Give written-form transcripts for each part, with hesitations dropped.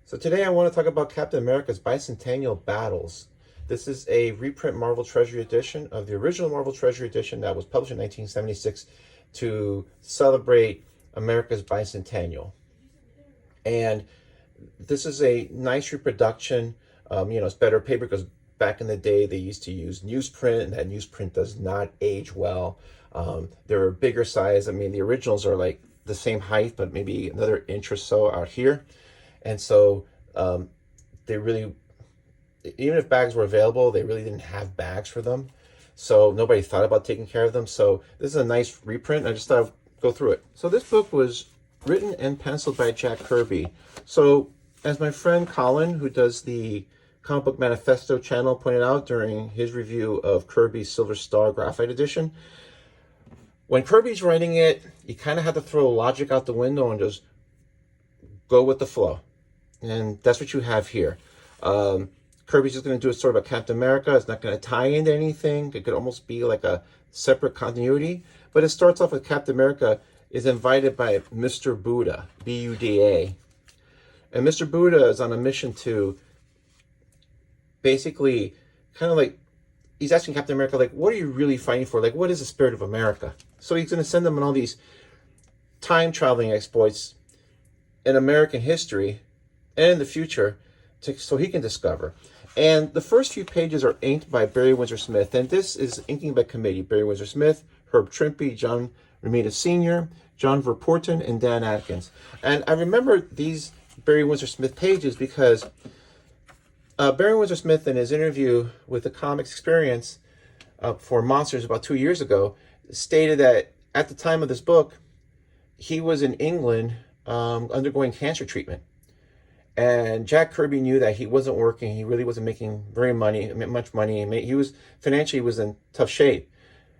So today I want to talk about Captain America's Bicentennial Battles. This is a reprint Marvel Treasury Edition of the original Marvel Treasury Edition that was published in 1976 to celebrate America's bicentennial. And this is a nice reproduction. It's better paper because back in the day they used to use newsprint, and that newsprint does not age well. They're a bigger size. I mean, the originals are like the same height, but maybe another inch or so out here. And so they really, even if bags were available, they really didn't have bags for them. So nobody thought about taking care of them. So this is a nice reprint. I just thought I'd go through it. So this book was written and penciled by Jack Kirby. So as my friend Colin, who does the Comic Book Manifesto channel, pointed out during his review of Kirby's Silver Star Graphite Edition, when Kirby's writing it, you kind of have to throw logic out the window and just go with the flow. And that's what you have here. Kirby's just going to do a story about Captain America. It's not going to tie into anything. It could almost be like a separate continuity. But it starts off with Captain America is invited by Mr. Buddha, B-U-D-A. And Mr. Buddha is on a mission to basically kind of like, he's asking Captain America, like, what are you really fighting for? Like, what is the spirit of America? So he's going to send them on all these time-traveling exploits in American history and in the future so he can discover. And the first few pages are inked by Barry Windsor Smith, and this is inking by committee. Barry Windsor Smith, Herb Trimpe, John Romita Sr., John Verpoorten, and Dan Atkins. And I remember these Barry Windsor Smith pages because Barry Windsor Smith, in his interview with the Comics Experience for Monsters about 2 years ago, stated that at the time of this book, he was in England undergoing cancer treatment. And Jack Kirby knew that he wasn't working. He really wasn't making much money. He was financially in tough shape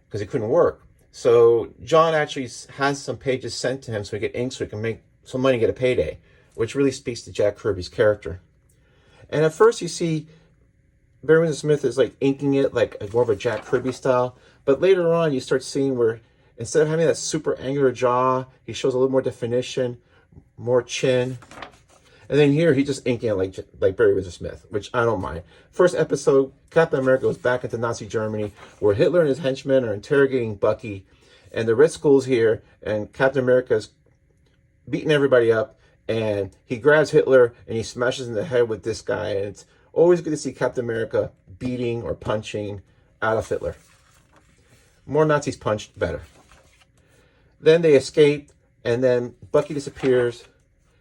because he couldn't work. So John actually has some pages sent to him so he could ink so he can make some money, get a payday, which really speaks to Jack Kirby's character. And at first you see Barry Windsor Smith is like inking it like more of a Jack Kirby style. But later on you start seeing where instead of having that super angular jaw, he shows a little more definition, more chin. And then here, he just inking it like Barry Windsor Smith, which I don't mind. First episode, Captain America goes back into Nazi Germany, where Hitler and his henchmen are interrogating Bucky, and the Red Skull's here, and Captain America's beating everybody up, and he grabs Hitler, and he smashes in the head with this guy, and it's always good to see Captain America beating or punching Adolf Hitler. More Nazis punched, better. Then they escape, and then Bucky disappears,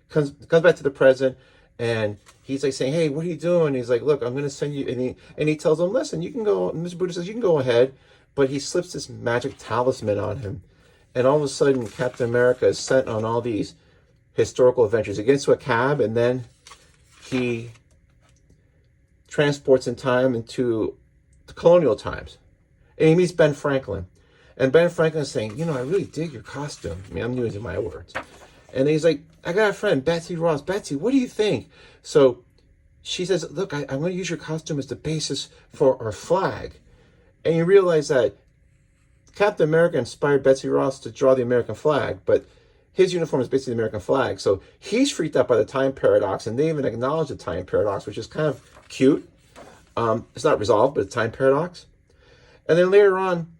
comes back to the present, and he's like saying, hey, what are you doing? He's like, look, I'm going to send you, and he tells him, listen, you can go, and Mr. Buddha says, you can go ahead, but he slips this magic talisman on him, and all of a sudden, Captain America is sent on all these historical adventures. He gets into a cab, and then he transports in time into the colonial times, and he meets Ben Franklin, and Ben Franklin is saying, I really dig your costume. I mean, I'm using my words. And he's like, I got a friend, Betsy Ross. Betsy, what do you think? So she says, look, I'm going to use your costume as the basis for our flag. And you realize that Captain America inspired Betsy Ross to draw the American flag, but his uniform is basically the American flag. So he's freaked out by the time paradox, and they even acknowledge the time paradox, which is kind of cute. It's not resolved, but it's time paradox. And then later on,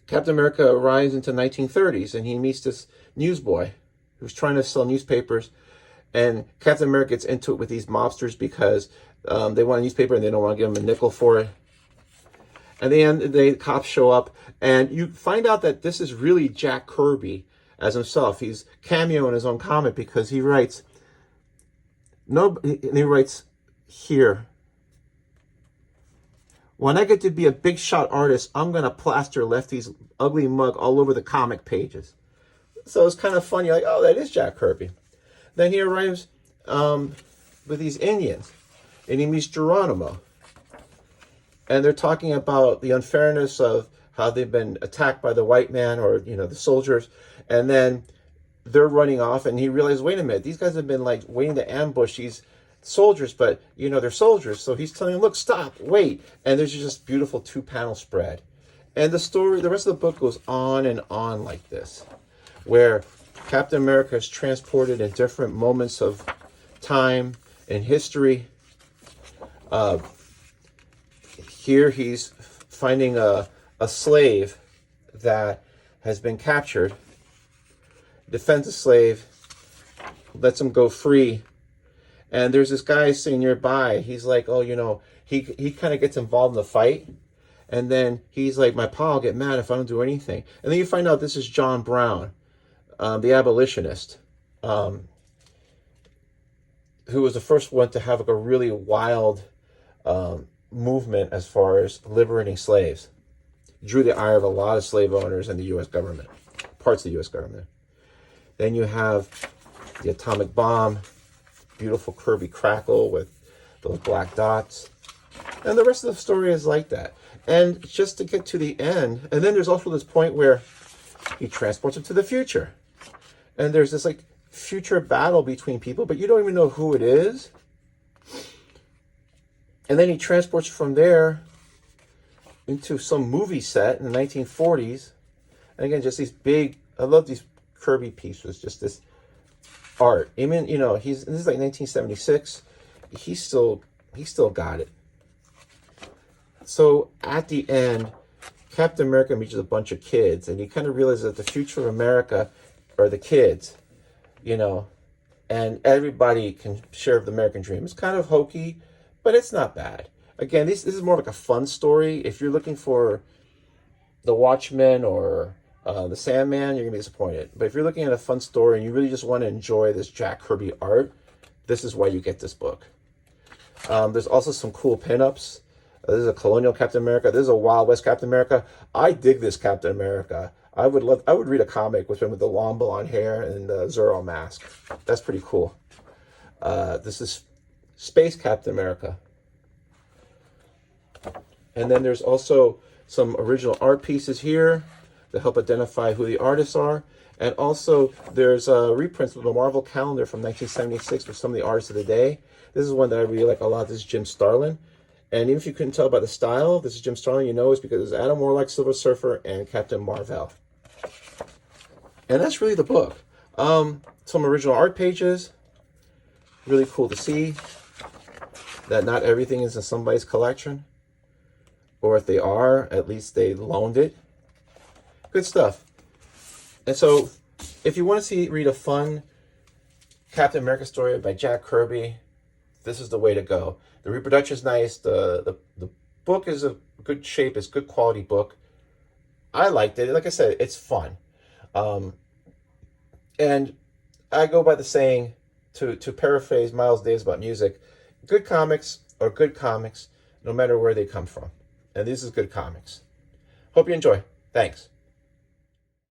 Captain America arrives into 1930s, and he meets this newsboy who's trying to sell newspapers, and Captain America gets into it with these mobsters because they want a newspaper and they don't want to give him a nickel for it. And then the cops show up, and you find out that this is really Jack Kirby as himself. He's cameo in his own comic because he writes, here, when I get to be a big shot artist, I'm going to plaster Lefty's ugly mug all over the comic pages. So it's kind of funny, like, oh, that is Jack Kirby. Then he arrives with these Indians, and he meets Geronimo. And they're talking about the unfairness of how they've been attacked by the white man or, the soldiers. And then they're running off, and he realizes, wait a minute, these guys have been, like, waiting to ambush these soldiers, but, they're soldiers. So he's telling them, look, stop, wait. And there's just beautiful two-panel spread. And the rest of the book goes on and on like this, where Captain America is transported in different moments of time in history. Here he's finding a slave that has been captured, defends the slave, lets him go free. And there's this guy sitting nearby. He's like, oh, you know, he kind of gets involved in the fight. And then he's like, my pa will get mad if I don't do anything. And then you find out this is John Brown, the abolitionist, who was the first one to have like a really wild movement as far as liberating slaves. Drew the ire of a lot of slave owners and the U.S. government, parts of the U.S. government. Then you have the atomic bomb, beautiful Kirby crackle with those black dots. And the rest of the story is like that. And just to get to the end, and then there's also this point where he transports him to the future. And there's this like future battle between people, but you don't even know who it is. And then he transports from there into some movie set in the 1940s. And again, just these big, I love these Kirby pieces, just this art. I mean, you know, this is like 1976. He still got it. So at the end, Captain America meets with a bunch of kids, and he kind of realizes that the future of America are the kids, you know, and everybody can share the American dream. It's kind of hokey, but it's not bad. Again, this is more like a fun story. If you're looking for The Watchmen or The Sandman, you're going to be disappointed. But if you're looking at a fun story and you really just want to enjoy this Jack Kirby art, this is why you get this book. There's also some cool pinups. This is a colonial Captain America. This is a Wild West Captain America. I dig this Captain America. I would read a comic with him with the long blonde hair and the Zorro mask. That's pretty cool. This is Space Captain America. And then there's also some original art pieces here to help identify who the artists are. And also there's reprints of the Marvel calendar from 1976 with some of the artists of the day. This is one that I really like a lot. This is Jim Starlin. And even if you couldn't tell by the style, this is Jim Starlin, you know it's because it's Adam Warlock, Silver Surfer, and Captain Marvel. And that's really the book. Some original art pages. Really cool to see that not everything is in somebody's collection. Or if they are, at least they loaned it. Good stuff. And so, if you want to read a fun Captain America story by Jack Kirby, this is the way to go. The reproduction is nice. The book is a good shape. It's a good quality book. I liked it. Like I said, it's fun. And I go by the saying, to paraphrase Miles Davis about music, good comics are good comics no matter where they come from. And this is good comics. Hope you enjoy. Thanks.